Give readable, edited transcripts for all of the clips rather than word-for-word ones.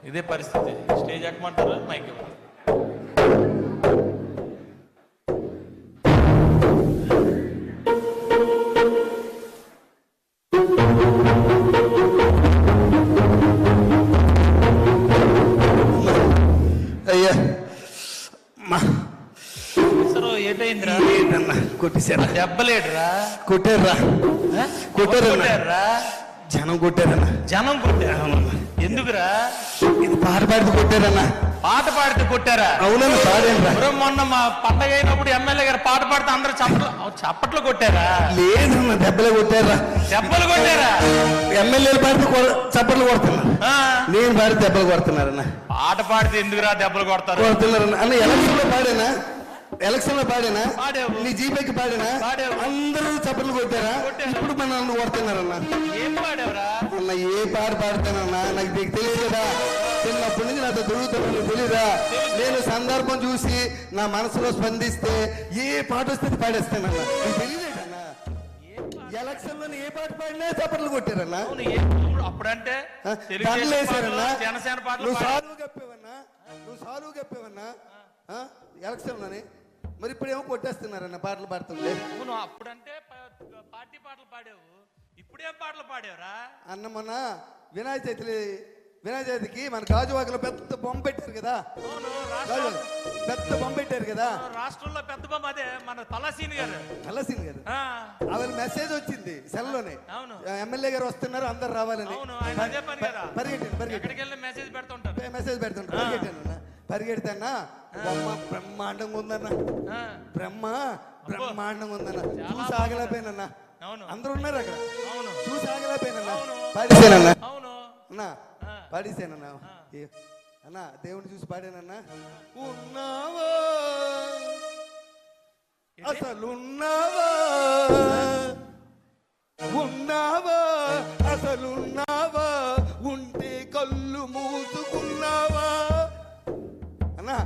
ఇదే పరిస్థితి. Stage ఎక్కమంటారు, mic ఇవ్వండి. అయ్యా ఏటైందిరా? కొట్టేశారా? దెబ్బలేడురా? కొట్టారా? కొట్టారా? జనం కొట్టారన్నా. జనం కొట్టారా? ఎందుకురా? ఇది పాట పాడితే కొట్టారన్నా. పాట పాడితే కొట్టారా? అవునన్నా, పాడాను. మొన్న మా పండగ అయినప్పుడు ఎమ్మెల్యే గారు పాట పాడితే అందరూ చప్పట్లు కొట్టారా? లేదన్నా, దెబ్బలే కొట్టారా? దెబ్బలు కొట్టారా? ఎమ్మెల్యేలు పాడితే చప్పట్లు కొడుతున్నారు, నేను పాడితే దెబ్బలు కొడుతున్నారన్నా. పాట పాడితే ఎందుకురా దెబ్బలు కొడతారు? కొడుతున్నారన్నా. అన్న ఎలక్షన్ లో పాడానా? నీ జీపేకి పాడానా? అందరూ చప్పట్లు కొట్టారా? ఇప్పుడు మన నన్ను కొడుతున్నారన్నా. ఏం పాడావురా? అన్న ఏ పాట పాడతానన్నా, నాకు తెలియదు కదా. చిన్నప్పటి నుంచి నాతో దొరుకుతున్నా, తెలీదా? నేను సందర్భం చూసి నా మనసులో స్పందిస్తే ఏ పాట వస్తే పాడేస్తానన్నా. నీకు తెలియదేటన్నా, ఎలక్షన్ లో ఏ పాట పాడినా చప్పట్లు కొట్టారన్నా. అప్పుడంటే వేసారన్నా. జనసేన పాటలు నువ్వు సాలువు కప్పేవన్నా ఎలక్షన్ లోని. మరి ఇప్పుడేమో కొట్టేస్తున్నారన్న పాటలు పాడుతుంటే. అప్పుడంటే పార్టీ పాటలు పాడావు, ఇప్పుడేం పాటలు పాడావురా? అన్న మొన్న వినాయక చవితికి మన గాజువాకలో పెద్ద బొమ్మ పెట్టారు కదా. పెద్ద బొమ్మ పెట్టారు కదా రాష్ట్రంలో. పెద్ద బొమ్మ అదే మన తలసీని గారు. ఆవిడ మెసేజ్ వచ్చింది సెల్లోనే, ఎమ్మెల్యే గారు వస్తున్నారు, అందరు రావాలని. పరిగెట్టండి, మెసేజ్ పెడుతుంటారు. పరిగెడతానా బొమ్మ బ్రహ్మాండంగా ఉందన్న. బ్రహ్మాండంగా ఉందన్న. చూసి ఆగలేకపోయినన్నా. అందరూ ఉన్నారు అక్కడ, చూసి ఆగలేకపోయినన్నా. పాడేసానన్నా అన్నా, పాడేసానన్నా. అన్నా దేవుని చూసి పాడానన్నా. ఉన్నావా అసలున్నావా, ఉన్నావా అసలున్నావా, ఉంటే కళ్ళు మూసుకున్నావా అన్నా.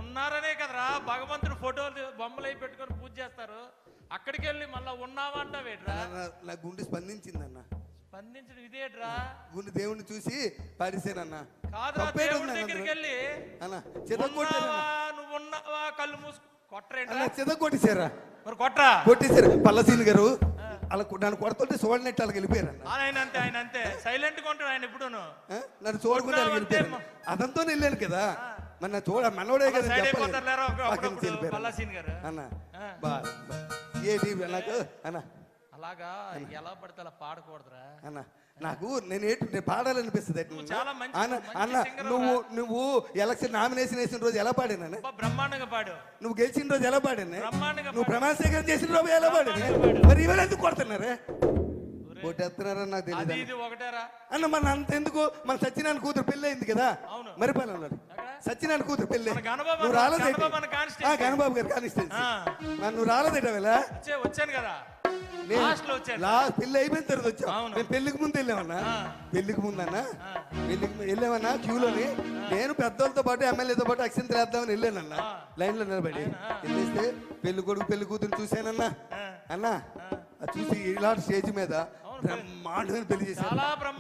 ఉన్నారనే కదరా భగవంతుడు ఫోటోలు బొమ్మలు అయి పెట్టుకొని పూజ చేస్తారు. అక్కడికి వెళ్ళి మళ్ళా ఉన్నావా అంటావేట్రా? నా గుండె స్పందించిందన్న. స్పందించడం ఇదేట్రా? గుండె దేవుణ్ణి చూసి పాడేసానన్నా. కాదురా, దేవుడి దగ్గరికి వెళ్ళి నువ్వు ఉన్నావా కళ్ళు మూసుకు కొట్టరేంట్రా? చెదగొట్టేశారా? మరి కొట్టరా? కొట్టేశారు. పల్లసీని గారు అలా నన్ను కొడుతుంటే చూడనట్టు వాళ్ళకి వెళ్ళిపోయారు. ఆయన అంతే సైలెంట్ గా ఉంటాడు ఆయన. ఎప్పుడు నన్ను చూడకుండా వెళ్ళిపోయారు. అదంతా వెళ్ళాను కదా. మన చూడ మనోడే కదా అన్న. ఏంటి నాకు అన్న అలాగా ఎలా పడితే అలా పాడకూడదురా అన్న. నాకు నేను పాడాలనిపిస్తుంది అన్న. నువ్వు ఎలక్షన్ నామినేషన్ వేసిన రోజు ఎలా పాడాను? బ్రహ్మాండంగా పాడు. నువ్వు గెలిచిన రోజు ఎలా పాడాను? నువ్వు ప్రమాణ స్వీకారం చేసిన రోజు ఎలా పాడాను? మరి ఇవాళ ఎందుకు కొడుతున్నారే? కొట్టేస్తున్నారని నాకు తెలియదు అన్న. మన అంత ఎందుకు, మన సత్యనారాయణ కూతురు పెళ్లి అయింది కదా మరిపాలెంలో. సత్యనారాయణ కూతురు పెళ్లి నువ్వు రాలేదు. గణబాబు గారు కానిస్టెన్సీ. నువ్వు రాలేదేట వచ్చాను కదా. పెళ్లి అయిపోయిన తర్వాత వచ్చావు. నేను పెళ్లికి ముందు వెళ్ళామన్నా. పెళ్లికి వెళ్ళామన్నా క్యూలోని. నేను పెద్దోళ్ళతో పాటు ఎమ్మెల్యేతో పాటు అక్షంతలు వేద్దామని వెళ్ళానన్నా. లైన్ లో నిలబడి వెళ్ళేస్తే పెళ్లి కొడుకు పెళ్లి కూతురు చూశానన్నా. అన్నా చూసి ఇలాంటి స్టేజ్ మీద బ్రహ్మాండమైన పెళ్లి చేశారు.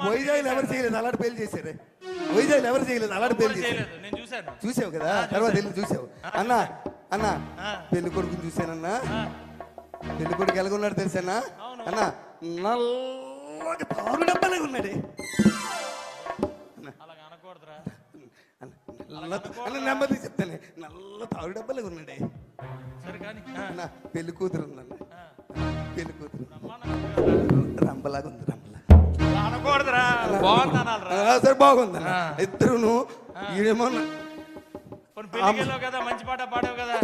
వైజాగ్ ఎవరు చేయలేదు అలాంటి పెళ్లి చేశారే. వైజాగ్ ఎవరు చేయలేదు అలాంటి పెళ్లి చేశారు. చూసావు కదా, తర్వాత వెళ్ళి చూసావు అన్నా. పెళ్లి కొడుకుని చూశానన్నా. పెళ్లి కొడుకు ఎలాగున్నాడు తెలుసానా అన్నా? నల్లటి పాలు డబ్బాలాగా ఉన్నాడే. నెమ్మది చెప్తానే, నల్ల తాడు డబ్బాలాగా ఉన్నాడే. అన్నా పెళ్లి కూతురు ఉందన్న. పెళ్లి కూతురు రంబలాగా ఉంది. సరే బాగుందన్న. ఇద్దరును ఏమో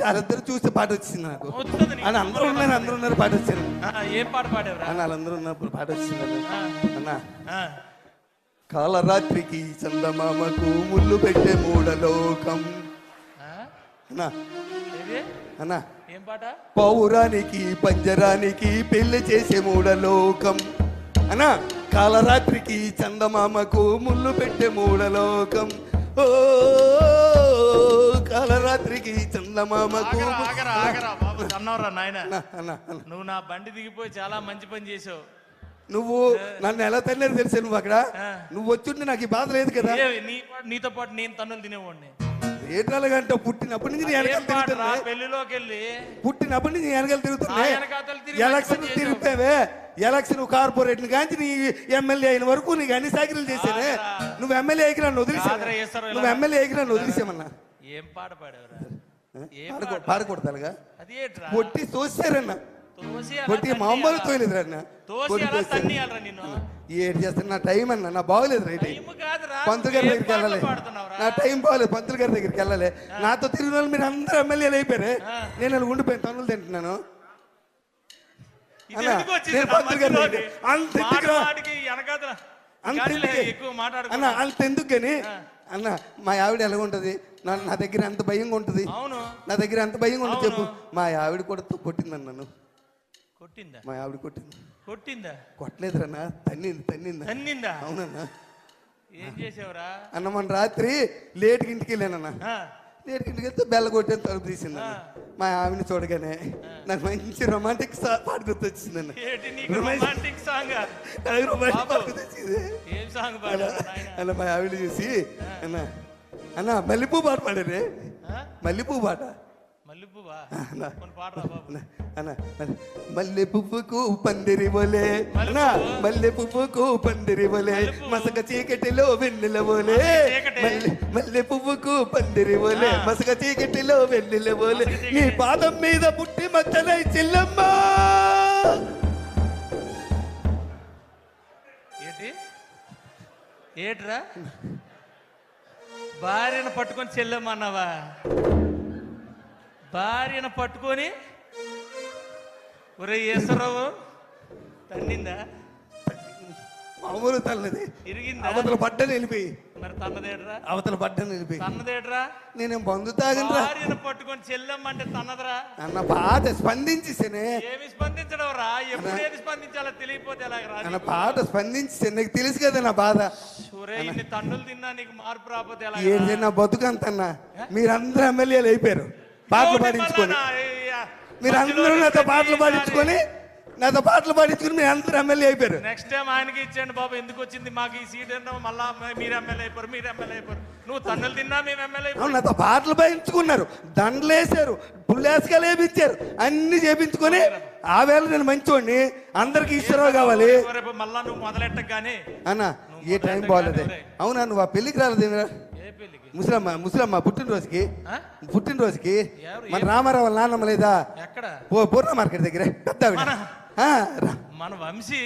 వాళ్ళందరూ చూస్తే పాట వచ్చింది నాకు. అందరూ ఉన్నారు పాట వచ్చింది. ఏం పాట పాడారు? వాళ్ళందరూ ఉన్నప్పుడు పాట వచ్చింది అన్న. కాలరాత్రికి చందమామకు ముళ్ళు పెట్టే మూడలోకం అన్నా. పౌరానికి పంజరానికి పెళ్లి చేసే మూడలోకం అన్నా. కాలరాత్రికి చందమామకు ముళ్ళు పెట్టే మూడలోకం. ఓ కాలరాత్రికి చందమామకు. అన్నవరా నాయన, నువ్వు నా బండి దిగిపోయి చాలా మంచి పని చేసావు. నువ్వు నన్ను ఎలా తల్లేదు తెలుసా నువ్వు అక్కడ నువ్వు వచ్చుంటే నాకు ఈ బాధ లేదు కదా. నీతో పాటు నేను తన్నులు తినేవాడిని. ఏటాలుగంటే పుట్టినప్పటి నుంచి వెనకాల తిరుగుతున్నా. పెళ్లిలోకి వెళ్ళి పుట్టినప్పటి నుంచి వెనకాల తిరుగుతున్నా. ఎలక్షన్ తిరిగిపోయావే, ఎలక్షన్ కార్పొరేట్ కాంచి నీ ఎమ్మెల్యే అయిన వరకు నీకు అన్ని సాకిరీలు చేశానే. నువ్వు ఎమ్మెల్యే అయికి నన్ను వదిలేసా, నువ్వు ఎమ్మెల్యే అయికి నన్ను వదిలేసామన్నా. ఏం పాట పాడేవరా? పాడకూడతాలుగా కొట్టి తోసారన్న, కొట్టి మామూలు తోయలేదురన్న, ఏడు చేస్తాను. నా టైం అన్న, నా బాగోలేదు. రైట్ పంతులు గారి దగ్గరికి వెళ్ళాలి, నా టైం బాగోలేదు. పంతులు గారి దగ్గరికి వెళ్ళాలి. నాతో తిరిగిన వాళ్ళు మీరు అందరూ ఎమ్మెల్యేలు అయిపోయారే, నేను అలా ఉండిపోయాను, తనులు తింటున్నాను. అంతెందుకు కానీ అన్న మా ఆవిడ ఎలా ఉంటది, నా దగ్గర ఎంత భయంగా ఉంటది, నా దగ్గర ఎంత భయంగా ఉంటుంది చెప్పు. మా ఆవిడ కూడా కొట్టిందన్న నన్ను. కొట్టిందా? మా ఆవిడ కొట్టిందా? కొట్టలేదురన్నా, తన్నిందా. అవునన్నా. ఏం చేసావురా అన్న? మన రాత్రి లేట్కి ఇంటికి వెళ్ళానన్నా. లేట్కి ఇంటికి వెళ్తే బెల్ల కొట్టేది తలుపు తీసింది. మా ఆవిడని చూడగానే నాకు మంచి రొమాంటిక్ పాట గుర్తొచ్చిందన్న. అన్న మా ఆవిడ చూసి అన్న మల్లెపూ పాట పాడారే, మల్లెపూ పాట. మల్లె పువ్వుకు పందిరి బోలే, మల్లె పువ్వుకు పందిరి బోలే, మసక చీకటిలో వెన్నెల బోలే. మల్లె పువ్వుకు పందిరి బోలే, మసక చీకటిలో వెన్నెల బోలే, నీ పాదం మీద పుట్టి మచ్చలై చెల్లమ్మ. ఏట్రా భార్యను పట్టుకొని చెల్లమ్మన్నావా? భార్యను పట్టుకొని ఒరే ఈశ్వరరావు తన్నిందా? మామూలు తల్లది, ఇరిగిందా? అవతల పడ్డని వెళ్ళిపోయి. మరి తన్నదేట్రా? అవతల పడ్డని వెళ్ళిపోయి. తన్నదేట్రా? నేనేం బంధు తాగనరా? భార్యను పట్టుకొని చెల్లమ్మంటే తన్నదరా? అన్న పాట స్పందించేసానే. ఏమి స్పందించడం రా? ఎప్పుడు ఏది స్పందించాలో తెలియపోతే ఎలాగరా? అన్న పాట స్పందించేసాను, నీకు తెలుసు కదా నా బాధ. ఇన్ని తన్నులు తిన్నా నీకు మార్పు రాకపోతే ఎలా? ఏంటి నా బతుకంతన్నా, మీరందరూ ఎమ్మెల్యేలు అయిపోయారు పాటలు పాడించుకొని. మీరందరూ నాతో పాటలు పాడించుకొని మీరు అందరూ ఎమ్మెల్యే అయిపోయారు. నెక్స్ట్ టైం ఆయనకి ఇచ్చేయండి బాబు, ఎందుకు వచ్చింది మాకు ఈ సీట్ అంటే మళ్ళా మీరు ఎమ్మెల్యే అయిపోరు. నువ్వు తన్నులు తిన్నా మేము ఎమ్మెల్యే అయిపోయాం. నాతో పాటలు పాడించుకున్నారు, దండలు వేసారు, పుల్లేసుగా లేపించారు, అన్ని చేపించుకొని ఆ వేళ నేను మంచోడిని, అందరికి ఈశ్వరరావు కావాలి. మళ్ళా నువ్వు మొదలెట్టగానే అన్న ఏ టైం బాగాలేదే. అవునా నువ్వు ఆ పెళ్లికి రాలేదు? ముసలమ్మ పుట్టినరోజుకి మన రామారావు నాన్నమ్మ లేదా? పూర్ణ మార్కెట్ దగ్గర పెద్ద మన వంశీ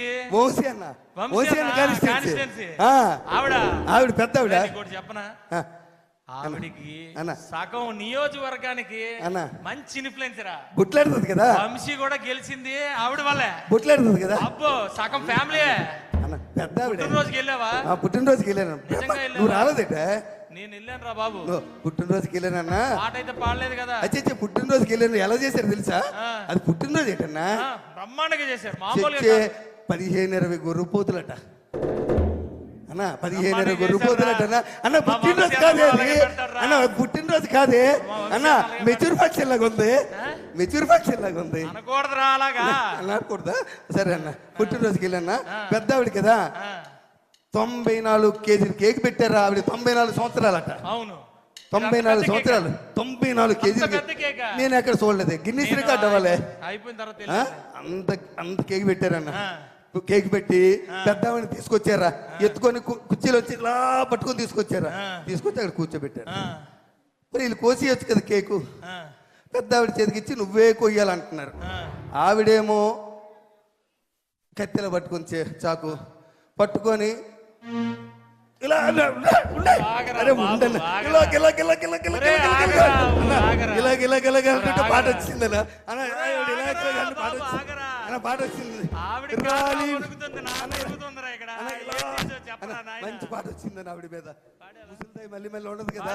అన్న, ఆవిడ పెద్ద ఆవిడ. చెప్పనా, ఆవిడికి సగం నియోజకవర్గానికి మంచి ఇన్ఫ్లుయెన్సరా. బుట్లాడుతుంది కదా, వంశీ కూడా గెలిచింది ఆవిడ వల్లే. బుట్లాడుతుంది కదా. అబ్బో సగం ఫ్యామిలీ. పెద్ద పుట్టినరోజుకి వెళ్ళావా? పుట్టినరోజుకి వెళ్ళాను. నువ్వు రాలేదేట? నేను వెళ్ళాను రా బాబు. పుట్టినరోజుకి వెళ్ళానన్నా. పాట అయితే పాడలేదు కదా. అచ్చే పుట్టినరోజుకి వెళ్ళాను. ఎలా చేశారు తెలుసా? అది పుట్టినరోజు ఏంటన్నా బ్రహ్మాండంగా చేశారు. మామూలుగా 15-20 గొర్రె పోతులట అన్న, 15-20 గొర్రె పోతులట అన్న. పుట్టినరోజు కాదే అన్న, పుట్టినరోజు కాదే అన్న. మెచ్యూర్ ఫంక్షన్ లాగా ఉంది, మెచ్యూర్ ఫంక్షన్ లాగా ఉంది. అనకూడదా? సరే అన్న, పుట్టినరోజుకి వెళ్ళానా. పెద్ద ఆవిడ కదా, 94 కేజీలు కేక్ పెట్టారా ఆవిడ. 94 సంవత్సరాలట. అవును, 94 సంవత్సరాలు, 94 కేజీలు. నేను ఎక్కడ చూడలేదు, గిన్నీస్ రికార్డ్ అవ్వాలి. అంత కేక్ పెట్టారన్న. కేక్ పెట్టి పెద్ద ఆవిడని తీసుకొచ్చారా, ఎత్తుకొని కుర్చీలో వచ్చి ఇలా పట్టుకొని తీసుకొచ్చి అక్కడ కూర్చోబెట్టారు. మరి వీళ్ళు కోసేయచ్చు కదా కేకు. పెద్ద ఆవిడ చేతికి ఇచ్చి నువ్వే కొయ్యాలంటున్నారు. ఆవిడేమో కత్తెల పట్టుకొని చాకు పట్టుకొని ఇలా పాట వచ్చిందనా పాట వచ్చింది. మంచి పాట వచ్చిందని ఆవిడ మీద. మళ్ళీ మళ్ళీ ఉండదు కదా.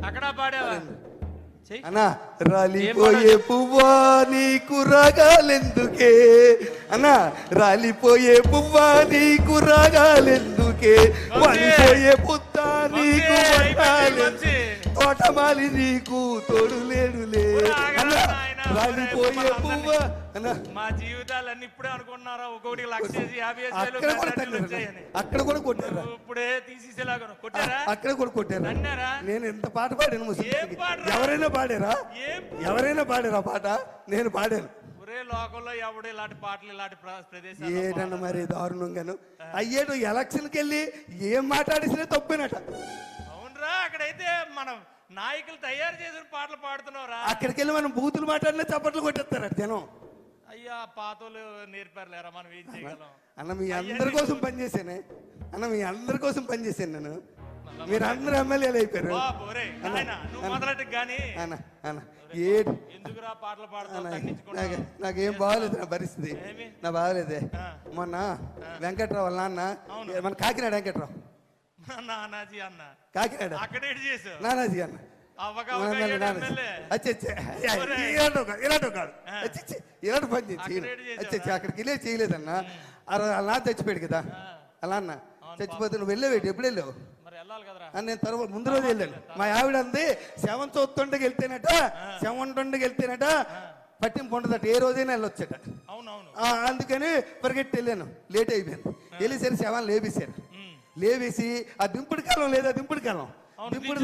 అక్కడ పాడేవా అన్నా? రాలిపోయే పువ్వా నీకు రాగాలెందుకే అన్నా, రాలిపోయే పువ్వా నీకు రాగాలెందుకే, వాలిపోయే పుత్త నీకు తోటమాలి నీకు తోడు లేడులే అన్నా. రాలిపోయే పువ్వా అన్నా మా జీవితాలన్నీ ఇప్పుడే అనుకున్నారా ఒక్కొక్కటి 1,50,000 అక్కడ కూడా తన్నారు వచ్చాయని. అక్కడ కూడా కొట్టారా ఇప్పుడే తీసేసేలాగా కొట్టారా? అక్కడ కూడా కొట్టారా అన్నారా? నేను ఎంత పాట పాడాను ఏం పాడరా? ఎవరైనా పాడారా ఏం ఎవరైనా పాడారా పాట నేను పాడాను ఒరే లోకంలో ఎవడు ఇలాంటి పాటలు ఇలాంటి ప్రదేశాలు ఏటన్నా మరి దారుణంగాను అయ్యేటు ఎలక్షన్కి వెళ్ళి ఏం మాట్లాడేసినా తప్పేనట అవునరా? అక్కడైతే మనం నాయకులు తయారు చేసిన పాటలు పాడుతున్నావురా. అక్కడికి వెళ్ళి మనం బూతులు మాట్లాడినా చప్పట్లు కొట్టేస్తారట జనం. అయ్యా పాతోళ్ళు నేర్పారులేరా, మనం ఏం చేయగలం? అన్న మీ అందరి కోసం పనిచేసానే అన్న మీ అందరి కోసం పనిచేశాను నేను. మీరు అందరు ఎమ్మెల్యేలు అయిపోయారు బాబు. ఒరే నాయనా, నువ్వు మొదలెట్టు గాని అన్న అన్న ఏడు ఎందుకురా పాటలు పాడతావు? నాకేం బాగలేదు నా పరిస్థితి, నా బాగలేదే. మొన్న వెంకట్రావు వాళ్ళ నాన్న మన కాకినాడ వెంకట్రావు నానాజీ అన్న కాకినాడ అక్కడ చేసావు. నానాజీ అన్న ఇలాంటి పని అక్కడికి వెళ్ళే చేయలేదన్న. అలా చచ్చిపోయాడు కదా అలా అన్న చచ్చిపోతే నువ్వు వెళ్ళేవేటి ఎప్పుడు వెళ్ళావు? నేను తర్వాత ముందు రోజు వెళ్ళాను. మా ఆవిడ అంది శవం చూస్తుండకి వెళ్తేనట శవం ఉండకి వెళ్తేనట పట్టింపు ఉండదట, ఏ రోజైనా వెళ్ళొచ్చట. అందుకని పరిగెట్టి వెళ్ళాను, లేట్ అయిపోయాను. వెళ్ళేసరి శవాన్ని లేపేశారు. లేవేసి ఆ దింపుడు కాలం లేదా దింపుడు కాలం దింపుడు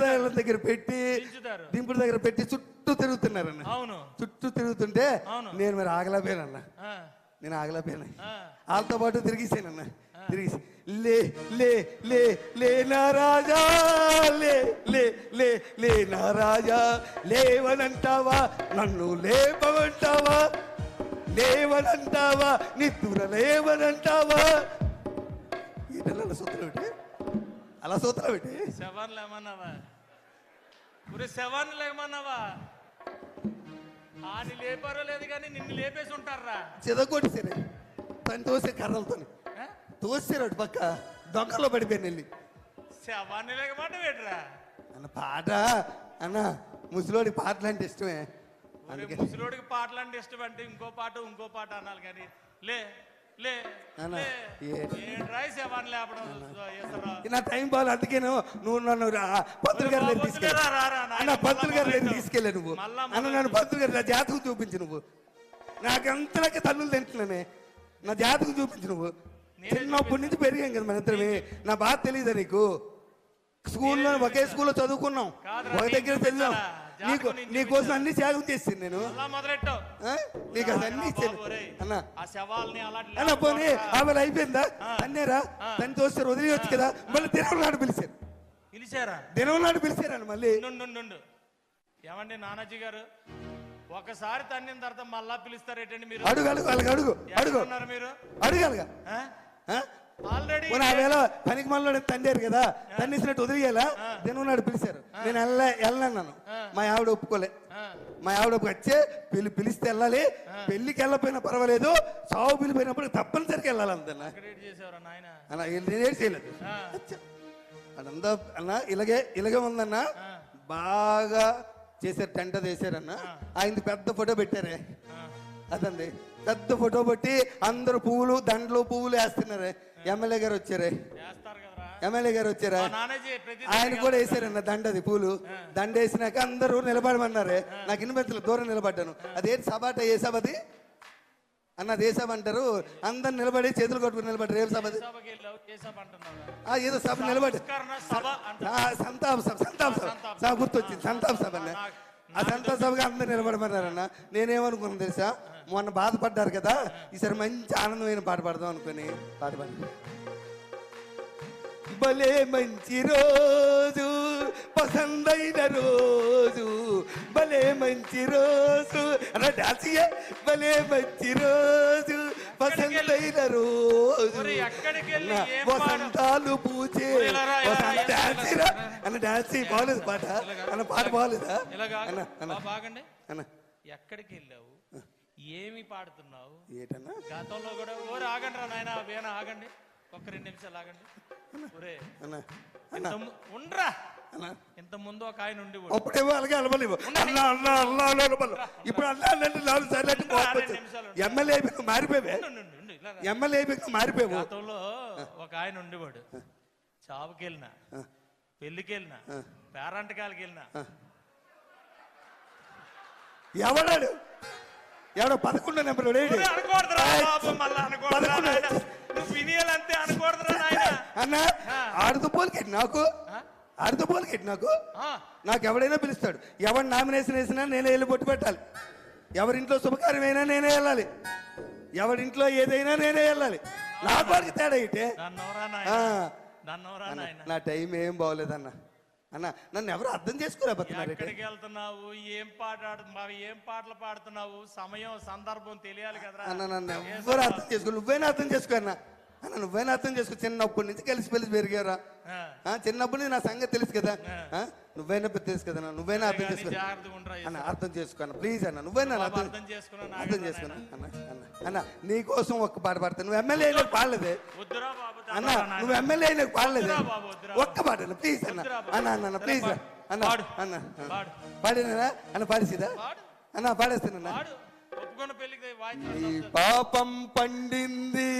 దగ్గర పెట్టి చుట్టూ తిరుగుతున్నారన్న. చుట్టూ తిరుగుతుంటే నేను మరి ఆగలేకపోయానన్న. నేను ఆగలేకపోయాను, వాళ్ళతో పాటు తిరిగిసానన్న. తిరిగి లే లే లే లే నా రాజా లే లే లే లే నా రాజా లేవనంటావా నన్ను లేపమంటావా లేవనంటావా నిద్దుర లేవనంటావా అలా సూత్రం పెట్టి అలా సూత్రం పెట్టి శవాన్ని లేమన్నావా? శవాన్ని లేమన్నావా? ఆని లేపారో లేదు కానీ నిన్ను లేపేసి ఉంటారా? చెదగొట్టేసారు తను తోసే కర్రలతో తోసారు అటు పక్క దొంగలో పడిపోయాను వెళ్ళి. శవాన్ని లేకమాట వేటరా అన్న పాట అన్న ముసలోడి పాటలు అంటే ఇష్టమే. ముసలోడికి పాటలు అంటే ఇష్టం అంటే ఇంకో పాట అనాలి కానీ లే లే శవాన్ని లేపడం నా టైం బాగా. అందుకే నువ్వు నన్ను పంతులు గారి దగ్గర తీసుకెళ్ళా పంతులు గారి దగ్గర తీసుకెళ్ళా నువ్వు అన్న నన్ను పంతులు గారి నా జాతకం చూపించు నువ్వు. నాకంతలాగే తన్నులు తింటున్నానే, నా జాతకం చూపించు నువ్వు. చిన్నప్పటి నుంచి పెరిగాం కదా మన ఇద్దరమే, నా బాధ తెలియదా నీకు? స్కూల్లో ఒకే స్కూల్లో చదువుకున్నాం, ఒక దగ్గర చదివాం. నీకోసం అన్ని త్యాగం చేస్తాను నేను. నీకు అది అన్ని ఇచ్చాను అన్న. పోనీ ఆమె అయిపోయిందా? అన్నేరా తను చూస్తారు వదిలేయచ్చు కదా. మళ్ళీ దినం నాడు పిలిచారా? దినం నాడు పిలిచారని మళ్ళీ. ఏమండి నానాజీ గారు, ఒకసారి తన్నిన తర్వాత మళ్ళా పిలుస్తారేటండి మీరు? అడుగు అడుగు అలాగే అడుగు అడుగు మీరు అడుగాలిగా. ఆల్రెడీ ఆ వేళ పనికి మళ్ళీ తండారు కదా, తన్నిసినట్టు వదిలేయాలా? దినం నాడు పిలిచారు, నేను వెళ్ళన్నాను. మా ఆవిడ ఒప్పుకోలే. మా ఆవిడ వచ్చే పిలిస్తే వెళ్ళాలి, పెళ్లికి వెళ్ళపోయినా పర్వాలేదు, సాగు పిలిపోయినప్పుడు తప్పనిసరికి వెళ్ళాలి అంతన్నా. అలా నేనే చేయలేదు అదంతా అన్న. ఇలాగే ఉందన్న, బాగా చేశారు. టెంట వేసారన్న. ఆయనది పెద్ద ఫోటో పెట్టారే, అదండి పెద్ద ఫోటో పెట్టి అందరు పువ్వులు దండలు పువ్వులు వేస్తున్నారే. ఎమ్మెల్యే గారు వచ్చారే, ఆయన కూడా వేసారన్న దండది పూలు. దండ వేసినాక అందరూ నిలబడమన్నారే. నాకు ఇన్వెంతలు దూరం నిలబడ్డాను. అదేంటి సభ అట? ఏ సభ అది అన్న? అదే సభ అంటారు. అందరు నిలబడి చేతులు కొట్టుకుని నిలబడ్డారు. ఏం సభ అది? ఏదో సభ నిలబడి సంతాప సభ గుర్తొచ్చింది. సంతాప సభ అన్న. ఆ సంతాప సభగా అందరు నిలబడమన్నారన్న. నేనేమనుకున్నాను తెలుసా, మొన్న బాధపడ్డారు కదా, ఈసారి మంచి ఆనందమైన పాట పాడదాం అనుకుని పాట పాడి. భలే మంచి రోజు పసందైన రోజు, భలే మంచి రోజు అలా డాన్స్. భలే మంచి రోజు పసందైన రోజు, వసంతాలు పూచే డాన్స్ అన్న. డాన్స్ బాగలేదు పాట అన్న. పాట బాగలేదా బాగండి అన్న? ఎక్కడికి వెళ్ళావు? ఏమి పాడుతున్నావు? ఏటన్నా గతంలో కూడా ఆగండి రా నాయన, వేనా ఆగండి, ఒక్క 2 నిమిషాలు ఆగండి. ఉండరా, ఇంత ముందు ఒక ఆయన ఉండి అప్పుడేమో అలాగే అలవలేవు. ఇప్పుడు ఎమ్మెల్యే మారిపోయావే, ఎమ్మెల్యే మారిపోయావు. గతంలో ఒక ఆయన ఉండేవాడు. చావుకి వెళ్ళినా, పెళ్లికి వెళ్ళినా, పేరంటకాలకి వెళ్ళినా. ఎవడాడు ఎవడో 11 నెంబర్ అనకూడదురా బాబు, మళ్ళా అనకూడదురా నాయనా. నువ్వు వినియాలంతే, అనకూడదురా నాయన. అన్న ఆడుతూ పోలికెట్టి నాకు ఆడుతూ పోలికెట్టి నాకు ఎవడైనా పిలుస్తాడు. ఎవరు నామినేషన్ వేసినా నేనే వెళ్ళి బొట్టు పెట్టాలి. ఎవరింట్లో శుభకార్యం అయినా నేనే వెళ్ళాలి. ఎవరింట్లో ఏదైనా నేనే వెళ్ళాలి. నాకు వాడికి తేడా ఇటే. నా టైం ఏం బాగోలేదన్న. అన్న నన్ను ఎవరు అర్థం చేసుకోలేకపోతున్నారు. ఎక్కడికి వెళ్తున్నావు, ఏం పాటలు పాడుతున్నావు, సమయం సందర్భం తెలియాలి కదా అన్న. నన్ను ఎవరు అర్థం చేసుకో, నువ్వైనా అర్థం చేసుకో అన్న. అన్న నువ్వైనా అర్థం చేసుకో. చిన్నప్పటి నుంచి కలిసి పెరిగారా? చిన్నప్పటి నుంచి నా సంగతి తెలుసు కదా. నువ్వైనా తెలుసు కదా. నువ్వైనా అర్థం చేసుకో అన్న. అర్థం చేసుకో అన్న, ప్లీజ్ అన్న. నువ్వైనా అర్థం చేసుకున్నా అన్న. అన్న నీ కోసం ఒక్క పాట పాడతా. నువ్వు ఎమ్మెల్యే అయినా పాడలేదే అన్న. నువ్వు ఎమ్మెల్యే అయినా పాడలేదే ఒక్క పాట అన్న, ప్లీజ్ అన్న. అన్న అన్న ప్లీజ్ అన్న. అన్న పాడినా అన్న, పాడేసిదా అన్న? పాడేస్తానన్నా. నీ పాపం పండింది,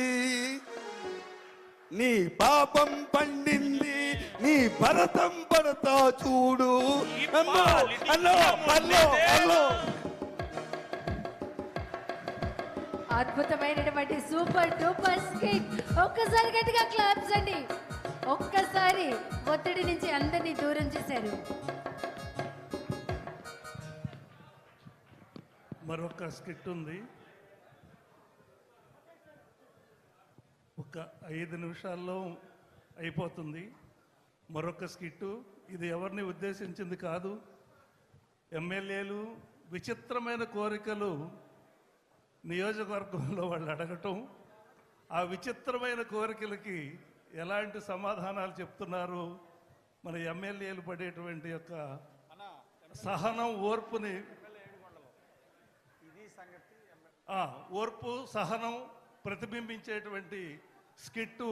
నీ పాపం పండింది, నీ భరతం పడతా చూడు. అద్భుతమైనటువంటి సూపర్ డూపర్ స్కిట్. ఒక్కసారి గట్టిగా క్లాప్స్ అండి. ఒక్కసారి ఒత్తిడి నుంచి అందరినీ దూరం చేశారు. మరొక స్కిట్ ఉంది. ఒక 5 నిమిషాల్లో అయిపోతుంది మరొక స్కిట్టు. ఇది ఎవరిని ఉద్దేశించింది కాదు. ఎమ్మెల్యేలు విచిత్రమైన కోరికలు నియోజకవర్గంలో వాళ్ళు అడగటం, ఆ విచిత్రమైన కోరికలకి ఎలాంటి సమాధానాలు చెప్తున్నారు, మన ఎమ్మెల్యేలు పడేటువంటి యొక్క సహనం, ఓర్పుని, ఓర్పు సహనం ప్రతిబింబించేటువంటి స్కిట్టు